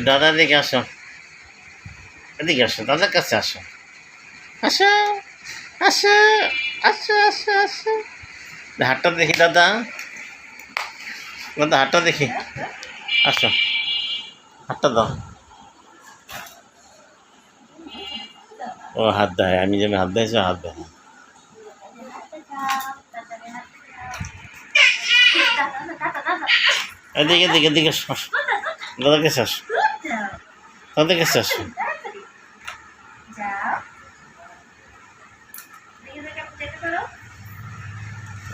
দাদার দিকে আসো, এদিকে আসো, দাদার কাছে আসো, আসো আসো আসো আসো আসো। হাতটা দেখি দাদা, দাদা হাতটা দেখি, আসো হাতটা দাও। ও হাত দেয়, আমি যেন হাত দিয়েছি হাত দেয়। এদিকে এদিকে এদিকে আসো, দাদার কাছে আসো, দাদার কাছে আসো।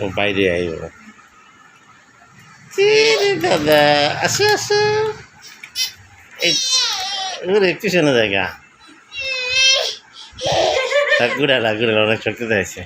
ও বাইরে আইব দাদা, আসো আসো। এই ওরে পিছনে জায়গা, ঘুরে অনেক শক্তি হয়েছে।